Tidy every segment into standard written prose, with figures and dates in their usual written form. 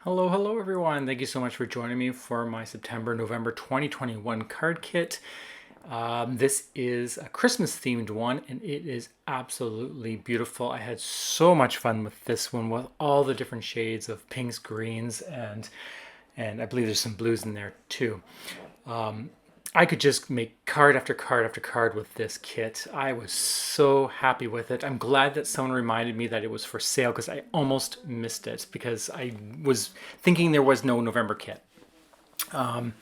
Hello everyone. Thank you so much for joining me for my November 2021 card kit. This is a Christmas themed one and it is absolutely beautiful. I had so much fun with this one with all the different shades of pinks, greens, and I believe there's some blues in there too. I could just make card after card after card with this kit. I was so happy with it. I'm glad that someone reminded me that it was for sale because I almost missed it because I was thinking there was no November kit. So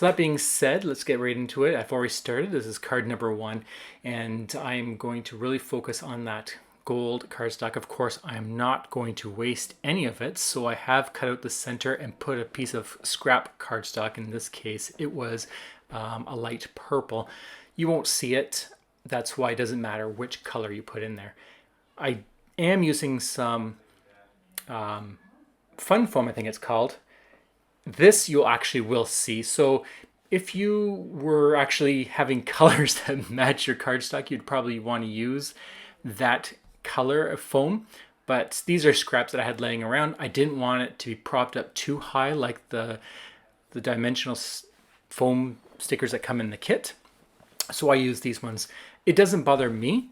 that being said, let's get right into it. I've already started. This is card number 1, and I'm going to really focus on that gold cardstock. Of course, I am not going to waste any of it, so I have cut out the center and put a piece of scrap cardstock. In this case, it was a light purple. You won't see it. That's why it doesn't matter which color you put in there. I am using some fun foam, I think it's called. This you actually will see. So if you were actually having colors that match your cardstock, you'd probably want to use that color of foam. But these are scraps that I had laying around. I didn't want it to be propped up too high like the dimensional foam stickers that come in the kit. So I use these ones. It doesn't bother me.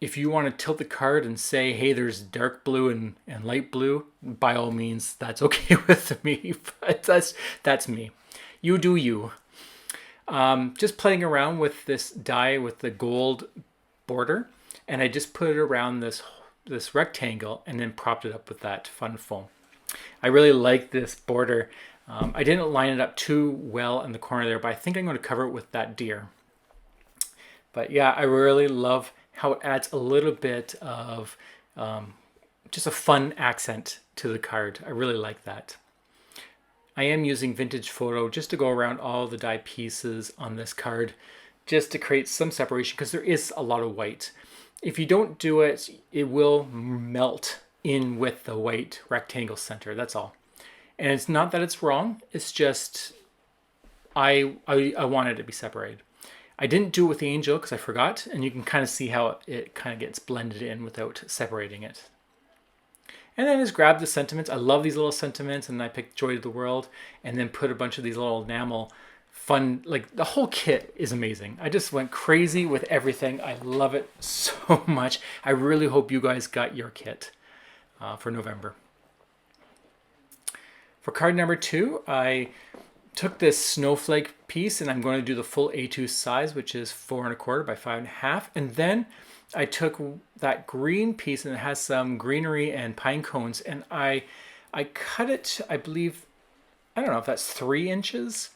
If you want to tilt the card and say, hey, there's dark blue and light blue, by all means, that's okay with me. But that's me. You do you. Just playing around with this die with the gold border, and I just put it around this rectangle and then propped it up with that fun foam. I really like this border. I didn't line it up too well in the corner there, but I think I'm going to cover it with that deer. But yeah, I really love how it adds a little bit of just a fun accent to the card. I really like that. I am using vintage photo just to go around all the die pieces on this card just to create some separation because there is a lot of white. If you don't do it, it will melt in with the white rectangle center. That's all. And it's not that it's wrong. It's just I wanted it to be separated. I didn't do it with the angel because I forgot, and you can kind of see how it kind of gets blended in without separating it. And then I just grabbed the sentiments. I love these little sentiments, and I picked Joy to the World, and then put a bunch of these little enamel fun, like the whole kit is amazing. I just went crazy with everything. I love it so much. I really hope you guys got your kit for November. For card number 2, I took this snowflake piece and I'm going to do the full A2 size, which is 4 1/4 by 5 1/2. And then I took that green piece and it has some greenery and pine cones, and I cut it, I believe, I don't know if that's 3 inches.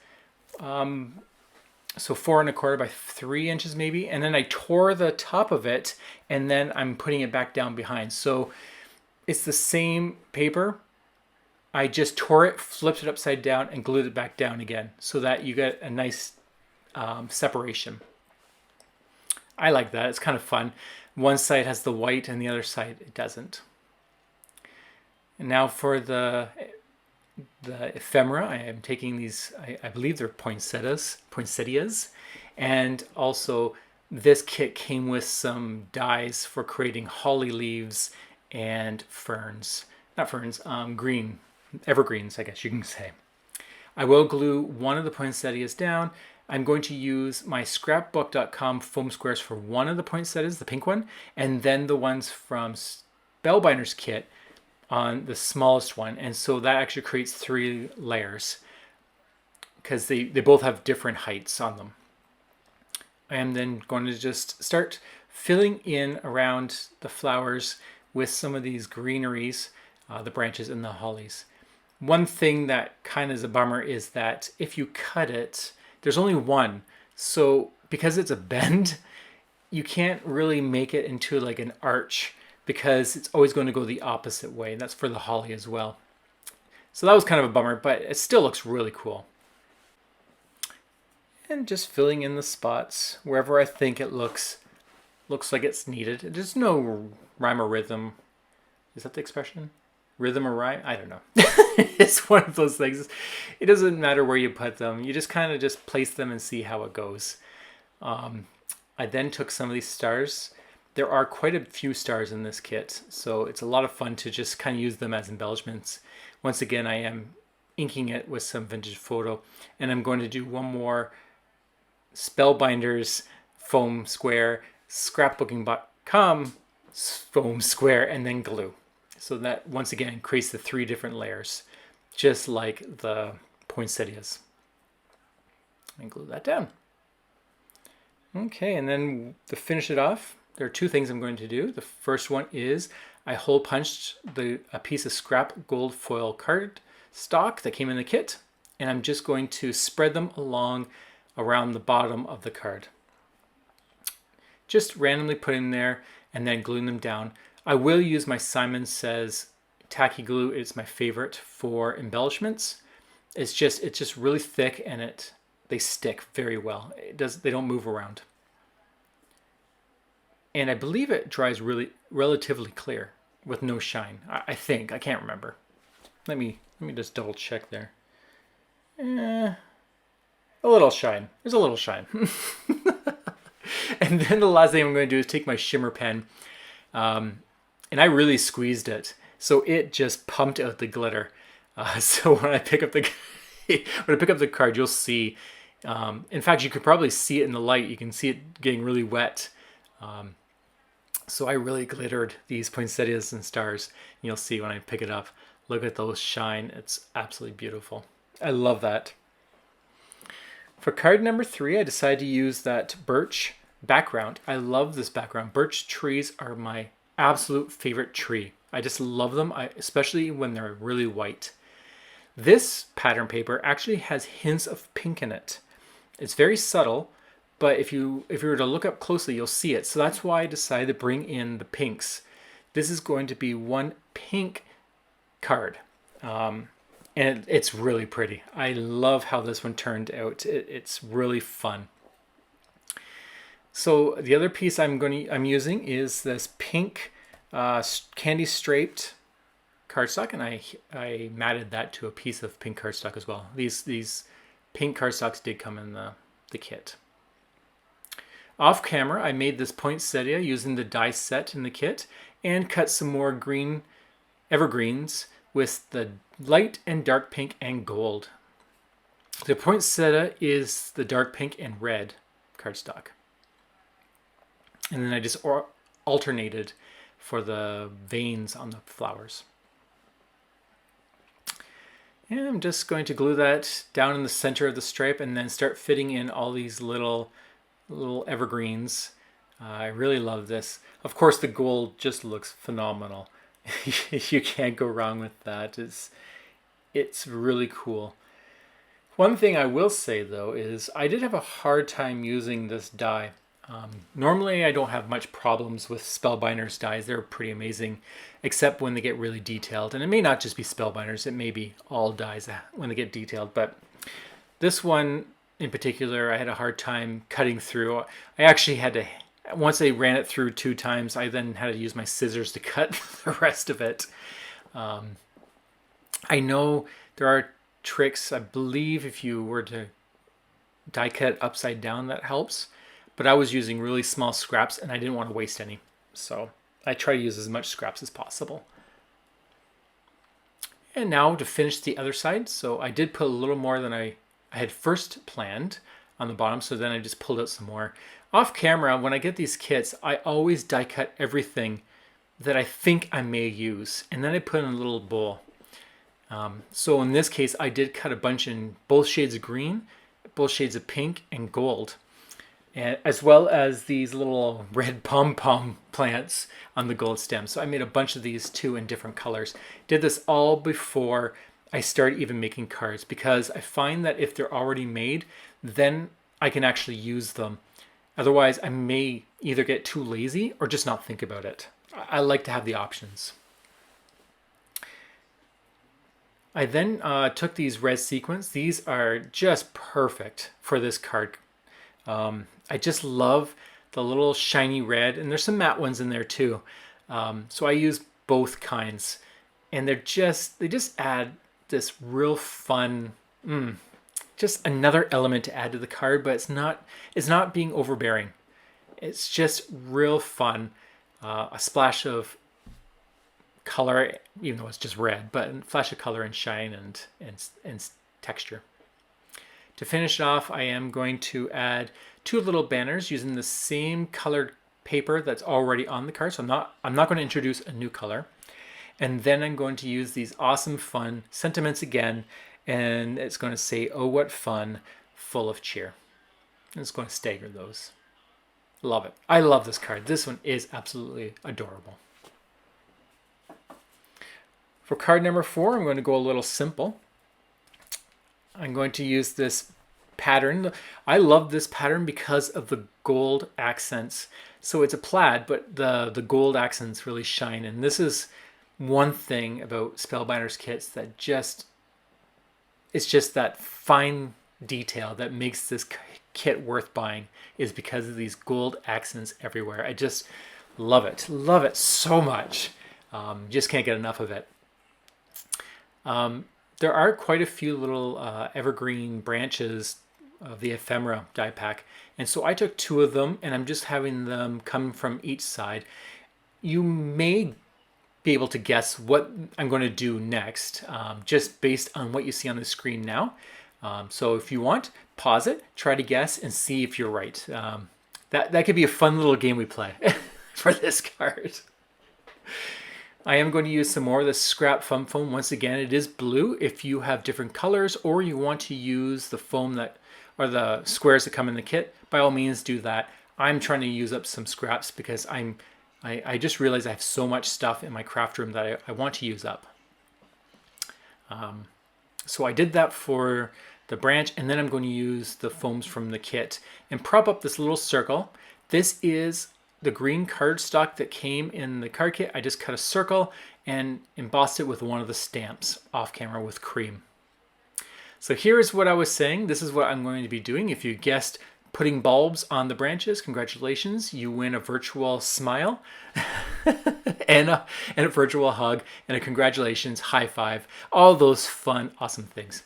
So 4 1/4 by 3 inches maybe. And then I tore the top of it and then I'm putting it back down behind. So it's the same paper. I just tore it, flipped it upside down, and glued it back down again so that you get a nice separation. I like that. It's kind of fun. One side has the white and the other side it doesn't. And now for the ephemera, I am taking these, I believe they're poinsettias. And also this kit came with some dies for creating holly leaves and ferns. Not ferns, green. Evergreens, I guess you can say. I will glue one of the poinsettias down. I'm going to use my scrapbook.com foam squares for one of the poinsettias, the pink one, and then the ones from Spellbinders kit on the smallest one. And so that actually creates 3 layers because they both have different heights on them. I am then going to just start filling in around the flowers with some of these greeneries, the branches and the hollies. One thing that kind of is a bummer is that if you cut it, there's only one. So because it's a bend, you can't really make it into like an arch because it's always going to go the opposite way. And that's for the holly as well. So that was kind of a bummer, but it still looks really cool. And just filling in the spots wherever I think it looks like it's needed. There's no rhyme or rhythm. Is that the expression? Rhythm or rhyme? I don't know. It's one of those things. It doesn't matter where you put them. You just kind of just place them and see how it goes. I then took some of these stars there are quite a few stars in this kit, so it's a lot of fun to just kind of use them as embellishments. Once again, I am inking it with some vintage photo, and I'm going to do one more Spellbinders foam square, scrapbooking.com foam square, and then glue. So that once again creates the 3 different layers, just like the poinsettias. And glue that down. Okay, and then to finish it off, there are 2 things I'm going to do. The first one is I hole punched a piece of scrap gold foil card stock that came in the kit, and I'm just going to spread them along around the bottom of the card. Just randomly put in there and then gluing them down. I will use my Simon Says tacky glue. It's my favorite for embellishments. It's just really thick, and they stick very well. They don't move around. And I believe it dries relatively clear with no shine. I think. I can't remember. Let me just double check there. A little shine. There's a little shine. And then the last thing I'm going to do is take my shimmer pen, and I really squeezed it, so it just pumped out the glitter. So when I pick up the card, you'll see. In fact, you could probably see it in the light. You can see it getting really wet. So I really glittered these poinsettias and stars. And you'll see when I pick it up. Look at those shine. It's absolutely beautiful. I love that. For card number 3, I decided to use that birch background. I love this background. Birch trees are my absolute favorite tree. I just love them, especially when they're really white. This pattern paper actually has hints of pink in it. It's very subtle, but if you were to look up closely, you'll see it. So that's why I decided to bring in the pinks. This is going to be one pink card. And it's really pretty. I love how this one turned out. It's really fun. So the other piece I'm using is this pink candy striped cardstock, and I matted that to a piece of pink cardstock as well. These pink cardstocks did come in the kit. Off camera, I made this poinsettia using the die set in the kit and cut some more green evergreens with the light and dark pink and gold. The poinsettia is the dark pink and red cardstock. And then I just alternated for the veins on the flowers. And I'm just going to glue that down in the center of the stripe and then start fitting in all these little evergreens. I really love this. Of course, the gold just looks phenomenal. You can't go wrong with that. It's really cool. One thing I will say though is I did have a hard time using this die. Normally I don't have much problems with Spellbinders dies. They're pretty amazing, except when they get really detailed. And it may not just be Spellbinders, it may be all dies when they get detailed. But this one in particular, I had a hard time cutting through. I actually had to, once I ran it through 2 times, I then had to use my scissors to cut the rest of it. I know there are tricks. I believe if you were to die cut upside down, that helps. But I was using really small scraps and I didn't want to waste any. So I try to use as much scraps as possible. And now to finish the other side. So I did put a little more than I had first planned on the bottom. So then I just pulled out some more. Off camera, when I get these kits, I always die cut everything that I think I may use. And then I put in a little bowl. So in this case, I did cut a bunch in both shades of green, both shades of pink and gold. And as well as these little red pom-pom plants on the gold stem. So I made a bunch of these too in different colors. Did this all before I started even making cards, because I find that if they're already made, then I can actually use them. Otherwise, I may either get too lazy or just not think about it. I like to have the options. I then took these red sequins. These are just perfect for this card. I just love the little shiny red, and there's some matte ones in there too. So I use both kinds, and they just add this real fun, just another element to add to the card. But it's not being overbearing. It's just real fun. a splash of color, even though it's just red, but a flash of color and shine and texture. To finish it off, I am going to add 2 little banners using the same colored paper that's already on the card. So I'm not going to introduce a new color. And then I'm going to use these awesome fun sentiments again, and it's going to say, "Oh, what fun, full of cheer." And it's going to stagger those. Love it. I love this card. This one is absolutely adorable. For card number 4, I'm going to go a little simple. I'm going to use this pattern. I love this pattern because of the gold accents. So it's a plaid, but the gold accents really shine. And this is one thing about Spellbinders kits that it's just that fine detail that makes this kit worth buying, is because of these gold accents everywhere. I just love it so much. Just can't get enough of it. There are quite a few little evergreen branches of the ephemera die pack, and so I took 2 of them, and I'm just having them come from each side. You may be able to guess what I'm going to do next, just based on what you see on the screen now. So if you want, pause it, try to guess, and see if you're right. That could be a fun little game we play for this card. I am going to use some more of the scrap foam. Once again, it is blue. If you have different colors, or you want to use the foam that, or the squares that come in the kit, by all means do that. I'm trying to use up some scraps because I just realized I have so much stuff in my craft room that I want to use up. So I did that for the branch, and then I'm going to use the foams from the kit and prop up this little circle. This is the green cardstock that came in the card kit. I just cut a circle and embossed it with one of the stamps off camera with cream. So here's what I was saying. This is what I'm going to be doing. If you guessed putting bulbs on the branches, congratulations. You win a virtual smile and a virtual hug and a congratulations, high five, all those fun, awesome things.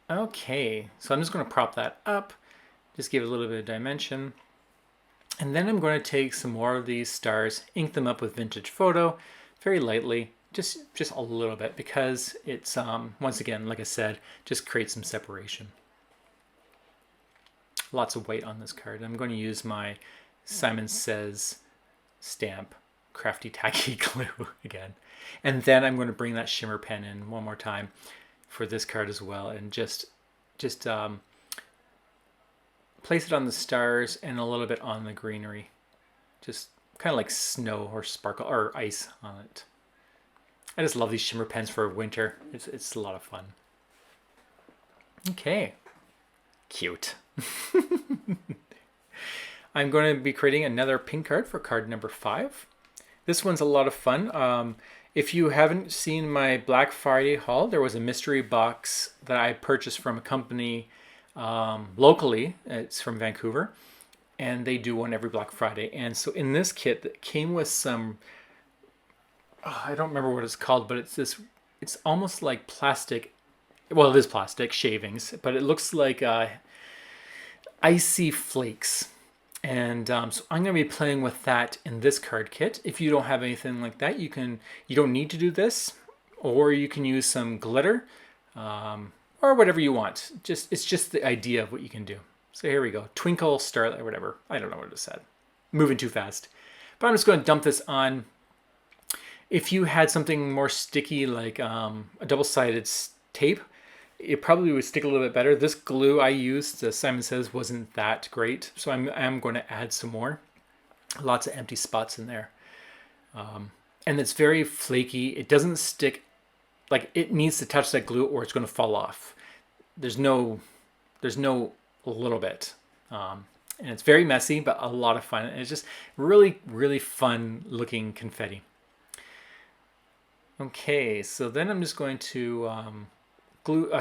Okay, so I'm just going to prop that up, just give it a little bit of dimension. And then I'm going to take some more of these stars, ink them up with vintage photo, very lightly, just a little bit, because it's, once again, like I said, just create some separation. Lots of weight on this card. I'm going to use my Simon Says stamp, crafty tacky glue again. And then I'm going to bring that shimmer pen in one more time for this card as well, and just place it on the stars and a little bit on the greenery. Just kind of like snow or sparkle or ice on it. I just love these shimmer pens for winter. It's a lot of fun. Okay. Cute. I'm going to be creating another pink card for card number 5. This one's a lot of fun. If you haven't seen my Black Friday haul, there was a mystery box that I purchased from a company locally. It's from Vancouver, and they do one every Black Friday. And so in this kit that came with some, I don't remember what it's called, but it's almost like plastic. Well, it is plastic shavings, but it looks like icy flakes. And so I'm going to be playing with that in this card kit. If you don't have anything like that, you don't need to do this, or you can use some glitter, or whatever you want. It's just the idea of what you can do. So here we go. Twinkle, starlight, or whatever. I don't know what it said. Moving too fast. But I'm just going to dump this on. If you had something more sticky, like a double-sided tape, it probably would stick a little bit better. This glue I used, Simon Says, wasn't that great. So I'm going to add some more. Lots of empty spots in there. And it's very flaky. It doesn't stick. Like, it needs to touch that glue or it's going to fall off. There's no little bit. And it's very messy, but a lot of fun. And it's just really, really fun looking confetti. Okay, so then I'm just going to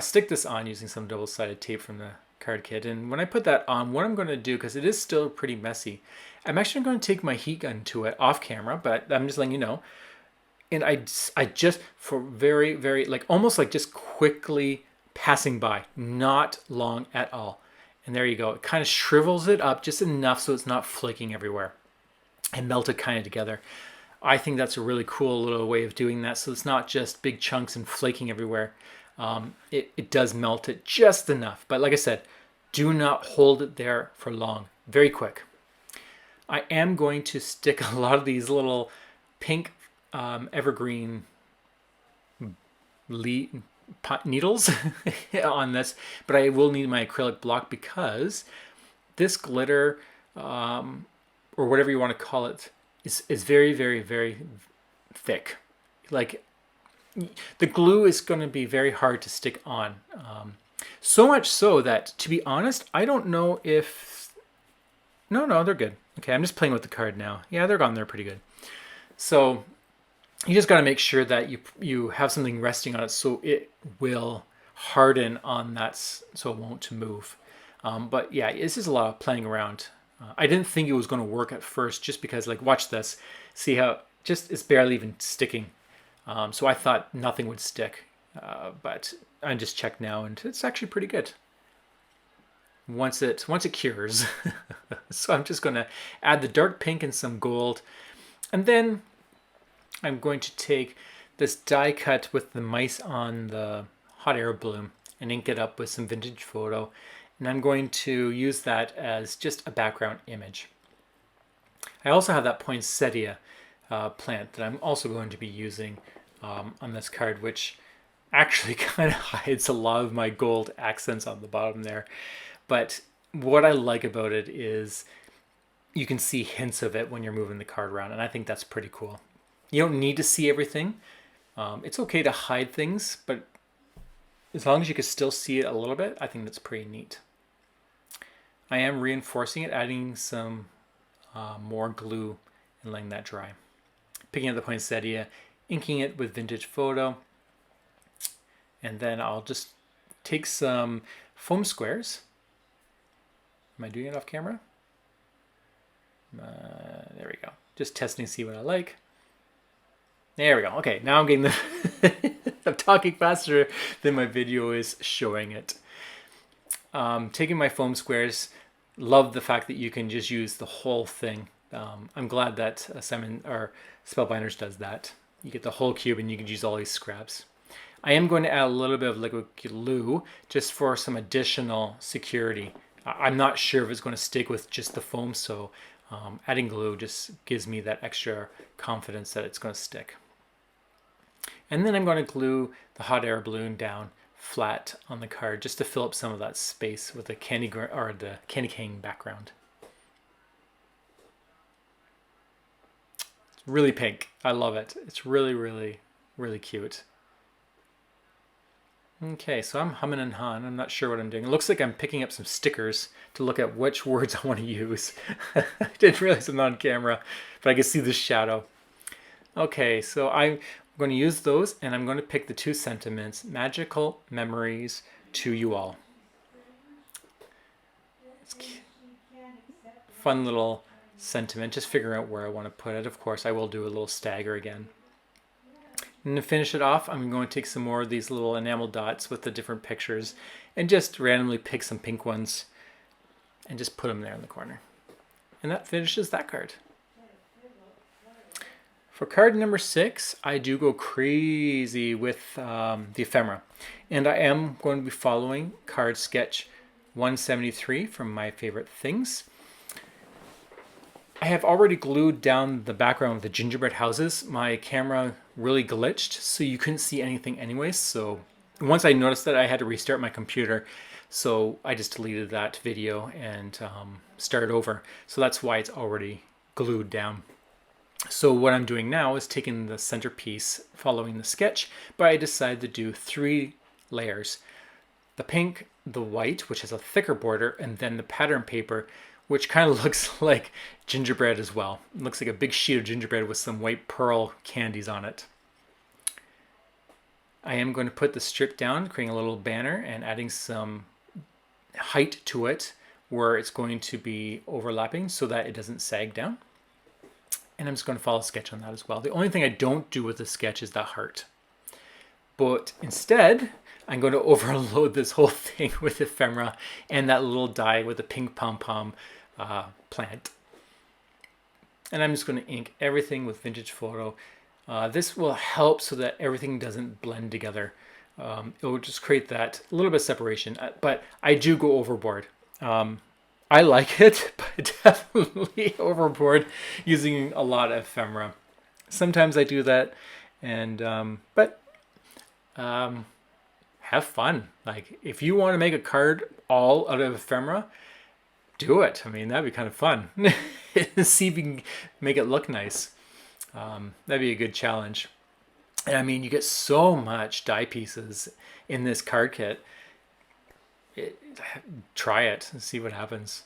stick this on using some double-sided tape from the card kit. And when I put that on, what I'm going to do, because it is still pretty messy, I'm actually going to take my heat gun to it off camera, but I'm just letting you know. And I just, for very, very, like almost like just quickly passing by, not long at all. And there you go. It kind of shrivels it up just enough so it's not flaking everywhere. and melt it kind of together. I think that's a really cool little way of doing that. So it's not just big chunks and flaking everywhere. It does melt it just enough. But like I said, do not hold it there for long. Very quick. I am going to stick a lot of these little pink evergreen needles on this, but I will need my acrylic block because this glitter, or whatever you want to call it, is very, very, very thick. Like, the glue is going to be very hard to stick on. So much so that, to be honest, I don't know if... No, they're good. Okay, I'm just playing with the card now. Yeah, they're on there pretty good. So you just got to make sure that you have something resting on it so it will harden on that, so it won't move. But yeah, this is a lot of playing around. I didn't think it was going to work at first just because, like, watch this. See how just it's barely even sticking. So I thought nothing would stick. But I just checked now and it's actually pretty good. Once it cures. So I'm just going to add the dark pink and some gold. And then I'm going to take this die cut with the mice on the hot air balloon and ink it up with some vintage photo. And I'm going to use that as just a background image. I also have that poinsettia plant that I'm also going to be using on this card, which actually kind of hides a lot of my gold accents on the bottom there. But what I like about it is you can see hints of it when you're moving the card around, and I think that's pretty cool. You don't need to see everything. It's okay to hide things, but as long as you can still see it a little bit, I think that's pretty neat. I am reinforcing it, adding some more glue and letting that dry. Picking up the poinsettia, inking it with vintage photo, and then I'll just take some foam squares. Am I doing it off camera? There we go. Just testing to see what I like. There we go. Okay, now I'm getting the... I'm talking faster than my video is showing it. Taking my foam squares. Love the fact that you can just use the whole thing. I'm glad that Spellbinders does that. You get the whole cube and you can use all these scraps. I am going to add a little bit of liquid glue just for some additional security. I'm not sure if it's going to stick with just the foam, so adding glue just gives me that extra confidence that it's going to stick. And then I'm going to glue the hot air balloon down flat on the card just to fill up some of that space with the candy cane background. It's really pink. I love it. It's really, really, really cute. Okay, so I'm humming and hawing. I'm not sure what I'm doing. It looks like I'm picking up some stickers to look at which words I want to use. I didn't realize I'm on camera, but I can see the shadow. Okay, so I'm going to use those, and I'm going to pick the two sentiments, magical memories to you all. It's fun little sentiment, just figuring out where I want to put it. Of course, I will do a little stagger again. And to finish it off, I'm going to take some more of these little enamel dots with the different pictures and just randomly pick some pink ones and just put them there in the corner. And that finishes that card. For card number 6, I do go crazy with the ephemera. And I am going to be following card sketch 173 from My Favorite Things. I have already glued down the background with the gingerbread houses. My camera really glitched, so you couldn't see anything anyway. So once I noticed that, I had to restart my computer. So I just deleted that video and started over. So that's why it's already glued down. So what I'm doing now is taking the centerpiece, following the sketch, but I decided to do 3 layers. The pink, the white, which has a thicker border, and then the pattern paper, which kind of looks like gingerbread as well. It looks like a big sheet of gingerbread with some white pearl candies on it. I am going to put the strip down, creating a little banner and adding some height to it where it's going to be overlapping so that it doesn't sag down. And I'm just going to follow a sketch on that as well. The only thing I don't do with the sketch is that heart. But instead, I'm going to overload this whole thing with ephemera and that little die with the pink pom-pom plant. And I'm just going to ink everything with Vintage Photo. This will help so that everything doesn't blend together. It will just create that little bit of separation, but I do go overboard. I like it, but definitely overboard using a lot of ephemera. Sometimes I do that, and but have fun. Like if you want to make a card all out of ephemera, do it. I mean, that'd be kind of fun. See if you can make it look nice. That'd be a good challenge. And I mean, you get so much die pieces in this card kit. Try it and see what happens.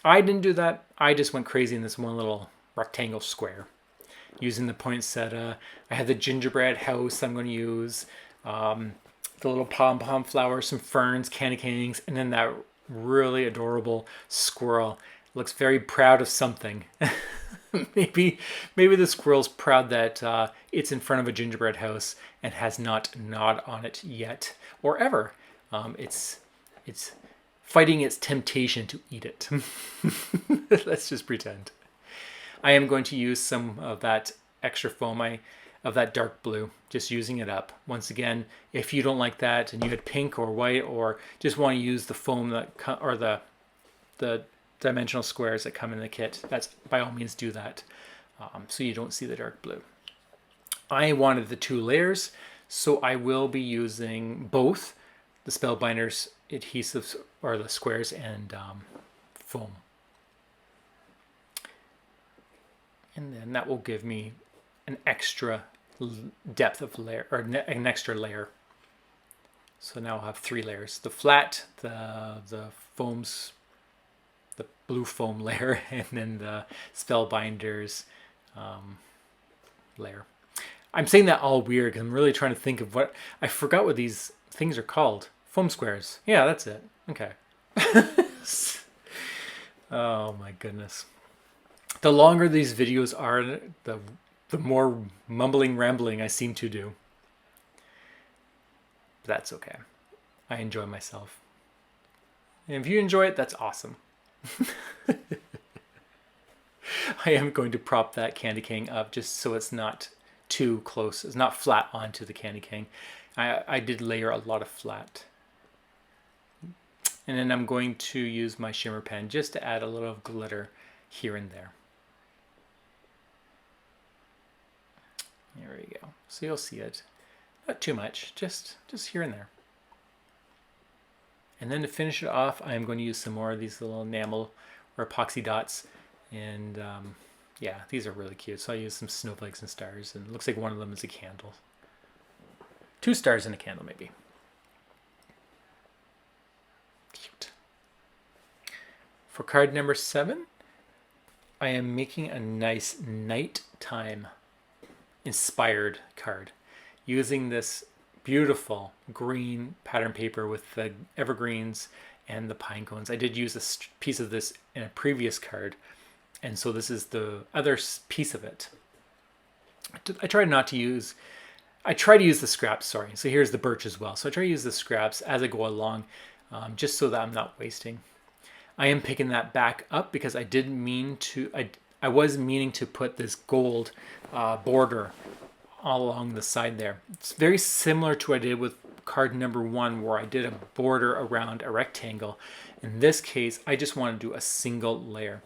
I didn't do that. I just went crazy in this one little rectangle square. Using the poinsettia. I had the gingerbread house I'm going to use. The little pom-pom flowers, some ferns, candy canes, and then that really adorable squirrel. Looks very proud of something. maybe the squirrel's proud that it's in front of a gingerbread house and has not gnawed on it yet or ever. It's fighting its temptation to eat it. Let's just pretend. I am going to use some of that extra foam, of that dark blue, just using it up. Once again, if you don't like that and you had pink or white or just want to use the foam that or the dimensional squares that come in the kit, that's by all means do that, so you don't see the dark blue. I wanted the 2 layers, so I will be using both the Spellbinders adhesives or the squares and foam. And then that will give me an extra depth of layer, or an extra layer. So now I'll have 3 layers: the flat, the foams, the blue foam layer, and then the Spellbinders layer. I'm saying that all weird because I'm really trying to think of what I forgot what these things are called. Foam squares. Yeah, that's it. Okay. Oh my goodness. The longer these videos are, the more mumbling, rambling I seem to do. But that's okay. I enjoy myself. And if you enjoy it, that's awesome. I am going to prop that candy cane up just so it's not too close. It's not flat onto the candy cane. I did layer a lot of flat. And then I'm going to use my shimmer pen just to add a little glitter here and there. There we go. So you'll see it. Not too much, just here and there. And then to finish it off, I'm going to use some more of these little enamel or epoxy dots. And yeah, these are really cute. So I use some snowflakes and stars, and it looks like one of them is a candle. 2 stars and a candle, maybe. Cute. For card number 7, I am making a nice nighttime inspired card using this beautiful green pattern paper with the evergreens and the pine cones. I did use a piece of this in a previous card, and so this is the other piece of it. I try to use the scraps, sorry. So here's the birch as well. So I try to use the scraps as I go along, just so that I'm not wasting. I am picking that back up because I was meaning to put this gold border all along the side there. It's very similar to what I did with card number 1, where I did a border around a rectangle. In this case, I just want to do a single layer.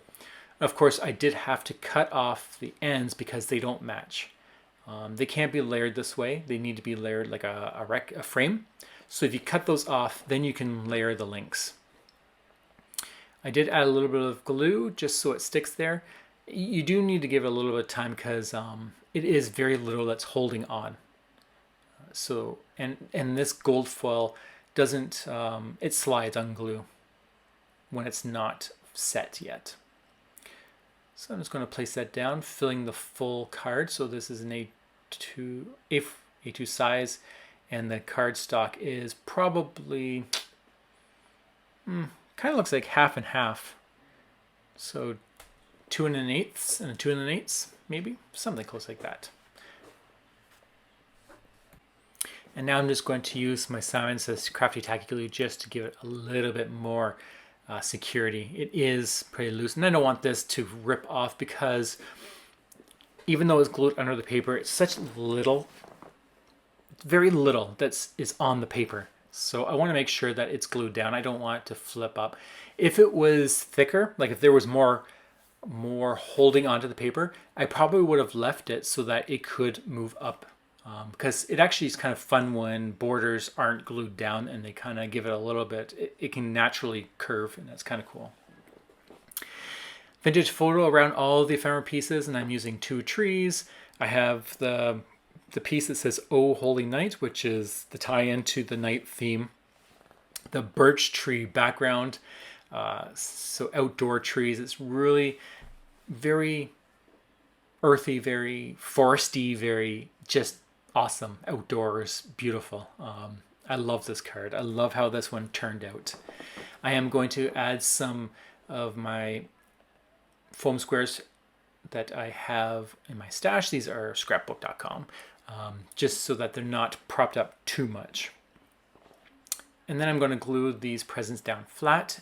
Of course, I did have to cut off the ends because they don't match. They can't be layered this way. They need to be layered like a frame. So if you cut those off, then you can layer the links. I did add a little bit of glue just so it sticks there. You do need to give it a little bit of time because it is very little that's holding on. So and this gold foil doesn't, it slides on glue when it's not set yet. So I'm just going to place that down, filling the full card. So this is an A2 size, and the card stock is probably, kind of looks like half and half. So 2 1/8 and a 2 1/8, maybe something close like that. And now I'm just going to use my Simon Says Crafty Tacky Glue just to give it a little bit more security. It is pretty loose, and I don't want this to rip off because even though it's glued under the paper, it's such little, very little is on the paper. So I want to make sure that it's glued down. I don't want it to flip up. If it was thicker, like if there was more holding onto the paper, I probably would have left it so that it could move up. Because it actually is kind of fun when borders aren't glued down and they kind of give it a little bit. It can naturally curve, and that's kind of cool. Vintage photo around all the ephemera pieces, and I'm using 2 trees. I have the piece that says "Oh Holy Night," which is the tie-in to the night theme. The birch tree background, so outdoor trees. It's really very earthy, very foresty, very just awesome. Outdoors, beautiful. I love this card. I love how this one turned out. I am going to add some of my foam squares that I have in my stash. These are scrapbook.com, just so that they're not propped up too much. And then I'm going to glue these presents down flat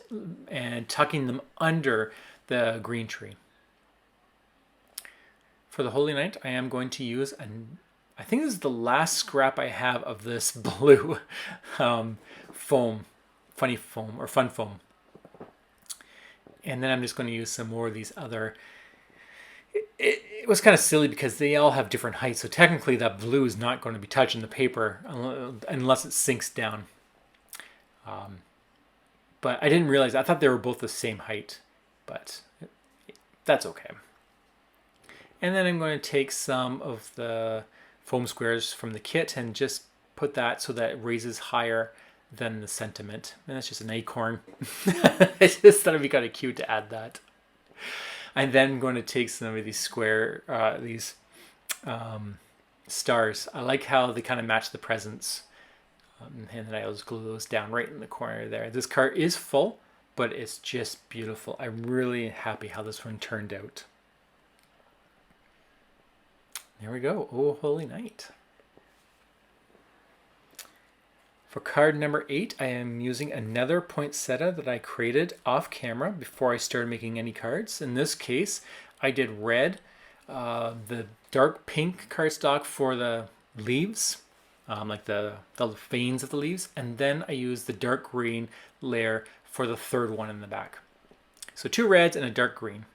and tucking them under the green tree. For the Holy Night, I am going to use I think this is the last scrap I have of this blue foam, funny foam or fun foam. And then I'm just going to use some more of these other. It was kind of silly because they all have different heights. So technically that blue is not going to be touching the paper unless it sinks down. But I didn't realize, I thought they were both the same height, but that's okay. And then I'm going to take some of the foam squares from the kit and just put that so that it raises higher than the sentiment. And that's just an acorn. I just thought it'd be kind of cute to add that. And then I'm going to take some of these stars. I like how they kind of match the presents. And then I always glue those down right in the corner there. This card is full, but it's just beautiful. I'm really happy how this one turned out. There we go. Oh, Holy Night. For card number 8, I am using another poinsettia that I created off camera before I started making any cards. In this case, I did red, the dark pink cardstock for the leaves, like the veins of the leaves, and then I used the dark green layer for the third one in the back. So 2 reds and a dark green.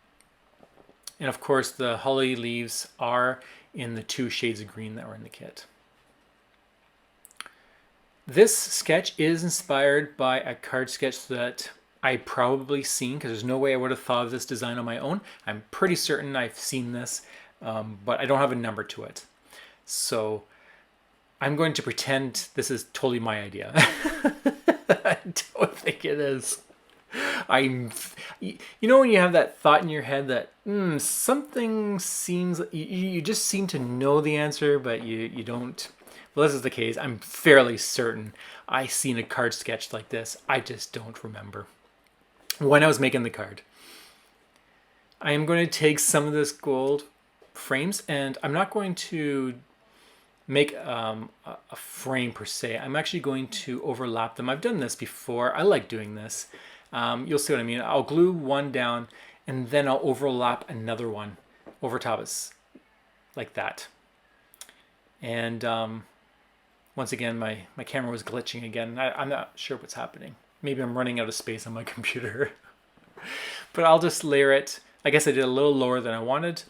And of course, the holly leaves are in the 2 shades of green that were in the kit. This sketch is inspired by a card sketch that I probably seen, because there's no way I would have thought of this design on my own. I'm pretty certain I've seen this, but I don't have a number to it. So I'm going to pretend this is totally my idea. I don't think it is. You know when you have that thought in your head that something seems, you just seem to know the answer, but you don't. Well, this is the case. I'm fairly certain I seen a card sketch like this. I just don't remember when I was making the card. I am going to take some of this gold frames, and I'm not going to make a frame per se. I'm actually going to overlap them. I've done this before. I like doing this. You'll see what I mean. I'll glue one down and then I'll overlap another one over top like that. And once again, my camera was glitching again. I'm not sure what's happening. Maybe I'm running out of space on my computer. But I'll just layer it. I guess I did a little lower than I wanted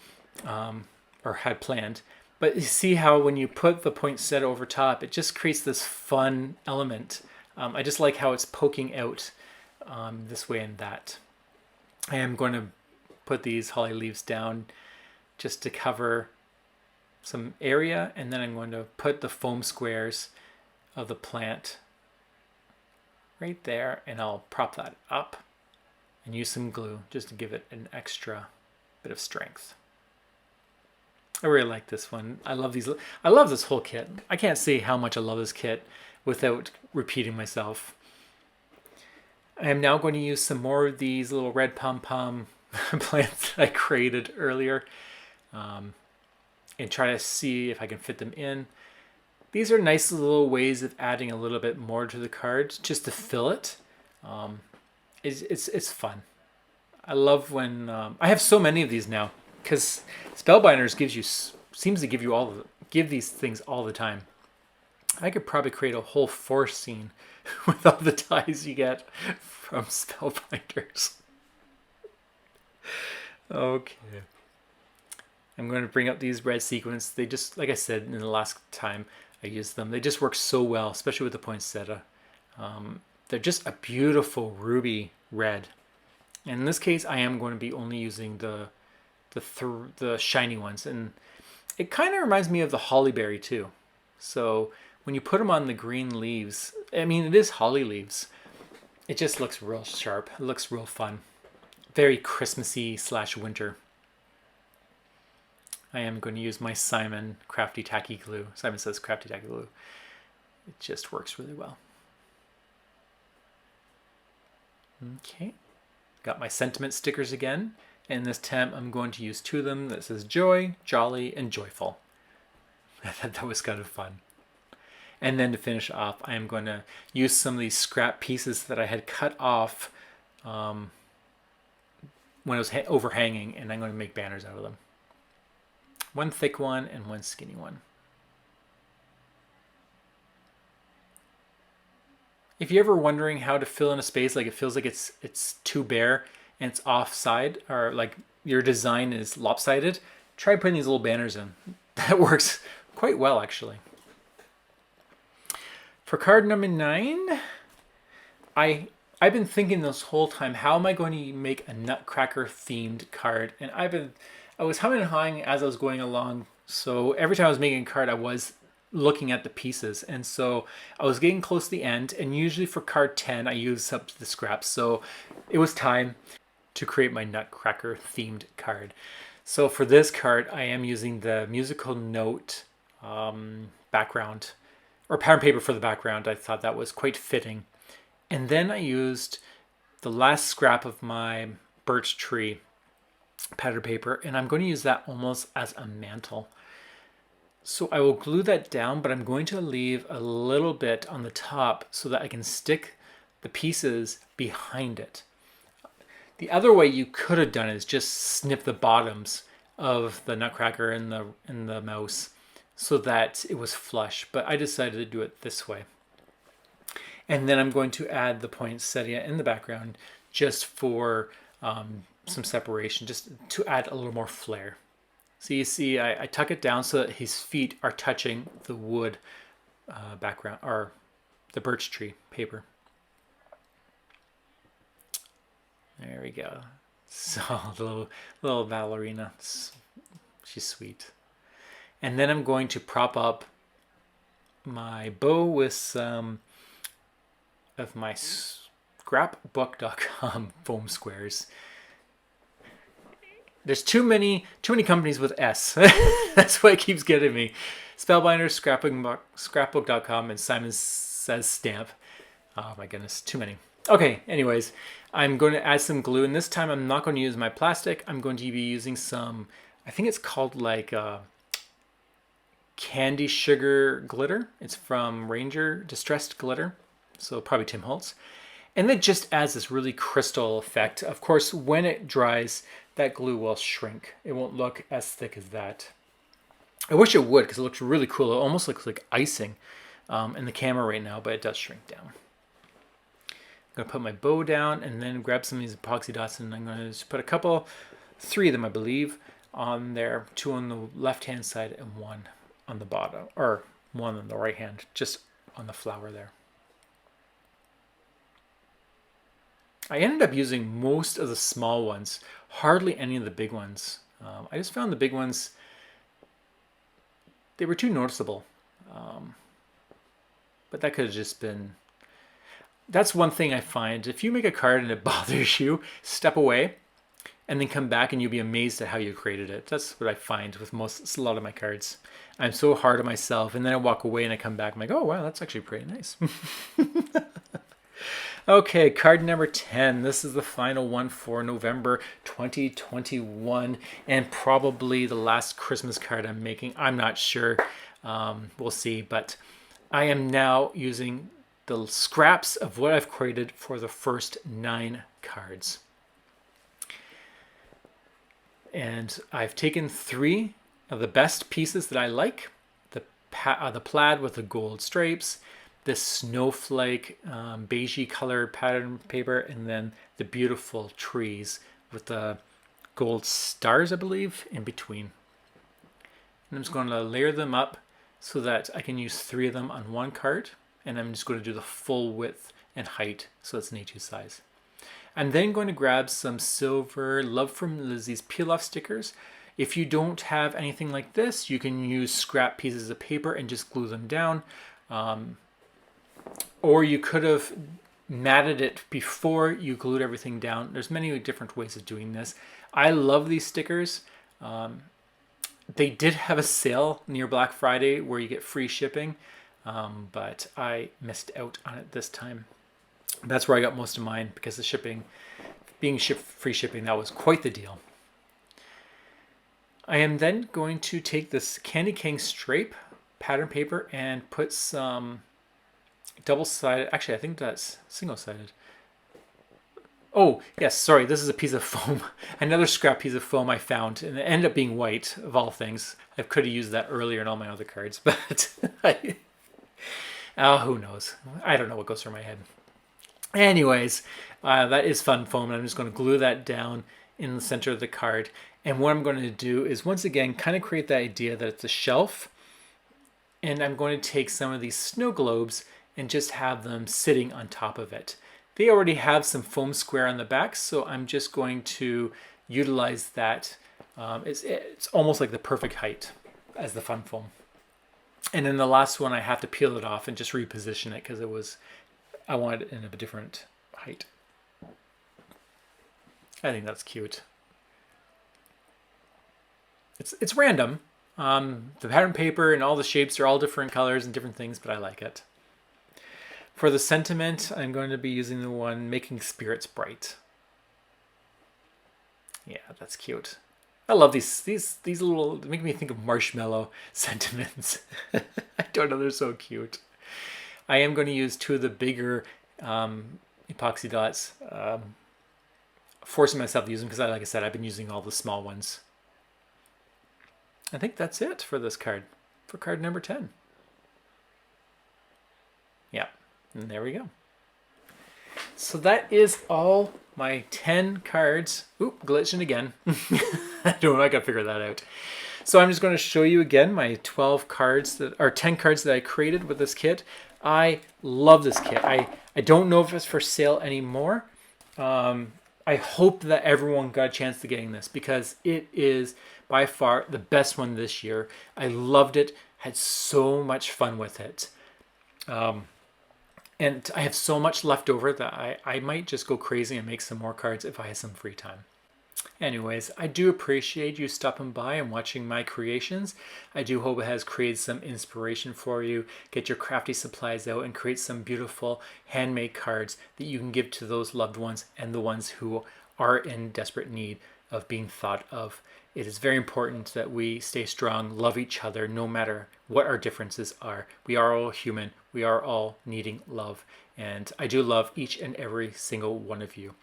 or had planned. But you see how when you put the poinsettia over top, it just creates this fun element. I just like how it's poking out this way and that. I am going to put these holly leaves down just to cover some area, and then I'm going to put the foam squares of the plant right there, and I'll prop that up and use some glue just to give it an extra bit of strength. I really like this one. I love these. I love this whole kit. I can't say how much I love this kit without repeating myself. I am now going to use some more of these little red pom-pom plants that I created earlier and try to see if I can fit them in. These are nice little ways of adding a little bit more to the card just to fill it. it's fun. I love when I have so many of these now because Spellbinders seems to give you give these things all the time. I could probably create a whole forest scene with all the ties you get from Spellbinders. Okay. I'm going to bring up these red sequins. They just, like I said in the last time I used them, they just work so well, especially with the poinsettia. They're just a beautiful ruby red. And in this case, I am going to be only using the shiny ones. And it kind of reminds me of the hollyberry too. So when you put them on the green leaves, I mean, it is holly leaves. It just looks real sharp. It looks real fun. Very Christmassy / winter. I am going to use my Simon Crafty Tacky Glue. Simon says Crafty Tacky Glue. It just works really well. Okay. Got my sentiment stickers again. And this time I'm going to use 2 of them that says Joy, Jolly, and Joyful. I thought that was kind of fun. And then to finish off, I am going to use some of these scrap pieces that I had cut off when it was overhanging, and I'm going to make banners out of them. 1 thick one and 1 skinny one. If you're ever wondering how to fill in a space, like it feels like it's too bare and it's offside, or like your design is lopsided, try putting these little banners in. That works quite well, actually. For card number 9, I've been thinking this whole time, how am I going to make a Nutcracker themed card? And I was humming and hawing as I was going along. So every time I was making a card, I was looking at the pieces. And so I was getting close to the end. And usually for card 10, I use up the scraps. So it was time to create my Nutcracker themed card. So for this card, I am using the musical note background, or pattern paper for the background. I thought that was quite fitting. And then I used the last scrap of my birch tree pattern paper, and I'm going to use that almost as a mantle. So I will glue that down, but I'm going to leave a little bit on the top so that I can stick the pieces behind it. The other way you could have done it is just snip the bottoms of the Nutcracker and the mouse so that it was flush, but I decided to do it this way. And then I'm going to add the poinsettia in the background just for some separation, just to add a little more flair. So you see I tuck it down so that his feet are touching the wood background, or the birch tree paper. There we go. So the little ballerina, she's sweet. And then I'm going to prop up my bow with some of my scrapbook.com foam squares. There's too many companies with S. That's what keeps getting me. Spellbinders, scrapbook.com, and Simon Says Stamp. Oh my goodness, too many. Okay, anyways, I'm going to add some glue, and this time I'm not going to use my plastic. I'm going to be using some, I think it's called like candy sugar glitter. It's from Ranger Distressed Glitter, so probably Tim Holtz. And it just adds this really crystal effect. Of course, when it dries, that glue will shrink. It won't look as thick as that. I wish it would, because it looks really cool. It almost looks like icing in the camera right now, but it does shrink down. I'm going to put my bow down and then grab some of these epoxy dots, and I'm going to just put 3 of them, I believe, on there. 2 on the left-hand side and 1 on the bottom, or 1 on the right hand, just on the flower there. I ended up using most of the small ones, hardly any of the big ones. I just found the big ones, they were too noticeable. But that could have just been... That's one thing I find. If you make a card and it bothers you, step away and then come back and you'll be amazed at how you created it. That's what I find with a lot of my cards. I'm so hard on myself, and then I walk away and I come back. I'm like, oh, wow, that's actually pretty nice. Okay, card number 10. This is the final one for November 2021, and probably the last Christmas card I'm making. I'm not sure. We'll see, but I am now using the scraps of what I've created for the first 9 cards. And I've taken 3 of the best pieces that I like. The plaid with the gold stripes, this snowflake beigey colored pattern paper, and then the beautiful trees with the gold stars, I believe, in between. And I'm just going to layer them up so that I can use 3 of them on one card. And I'm just going to do the full width and height, so it's an A2 size. I'm then going to grab some silver Love from Lizzie's peel-off stickers. If you don't have anything like this, you can use scrap pieces of paper and just glue them down. Or you could have matted it before you glued everything down. There's many different ways of doing this. I love these stickers. They did have a sale near Black Friday where you get free shipping, but I missed out on it this time. That's where I got most of mine because the shipping, being free shipping, that was quite the deal. I am then going to take this Candy King stripe pattern paper and put some double-sided, actually I think that's single-sided. Oh, yes, sorry, this is a piece of foam. Another scrap piece of foam I found, and it ended up being white, of all things. I could have used that earlier in all my other cards, but who knows? I don't know what goes through my head. Anyways, that is fun foam, and I'm just going to glue that down in the center of the card. And what I'm going to do is, once again, kind of create the idea that it's a shelf. And I'm going to take some of these snow globes and just have them sitting on top of it. They already have some foam square on the back, so I'm just going to utilize that. It's almost like the perfect height as the fun foam. And then the last one, I have to peel it off and just reposition it because I wanted it in a different height. I think that's cute. It's random. The pattern paper and all the shapes are all different colors and different things, but I like it. For the sentiment, I'm going to be using the one Making Spirits Bright. Yeah, that's cute. I love these little, they make me think of marshmallow sentiments. I don't know, they're so cute. I am going to use 2 of the bigger epoxy dots, forcing myself to use them because, like I said, I've been using all the small ones. I think that's it for this card, for card number 10. Yeah, and there we go. So that is all my 10 cards. Oop, glitching again. I don't know, I gotta figure that out. So I'm just going to show you again my 12 cards that are 10 cards that I created with this kit. I love this kit. I don't know if it's for sale anymore. I hope that everyone got a chance to getting this because it is by far the best one this year. I loved it, had so much fun with it. And I have so much left over that I might just go crazy and make some more cards if I have some free time. Anyways, I do appreciate you stopping by and watching my creations. I do hope it has created some inspiration for you. Get your crafty supplies out and create some beautiful handmade cards that you can give to those loved ones and the ones who are in desperate need of being thought of. It is very important that we stay strong, love each other, no matter what our differences are. We are all human. We are all needing love. And I do love each and every single one of you.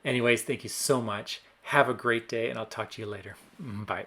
Anyways, thank you so much. Have a great day, and I'll talk to you later. Bye.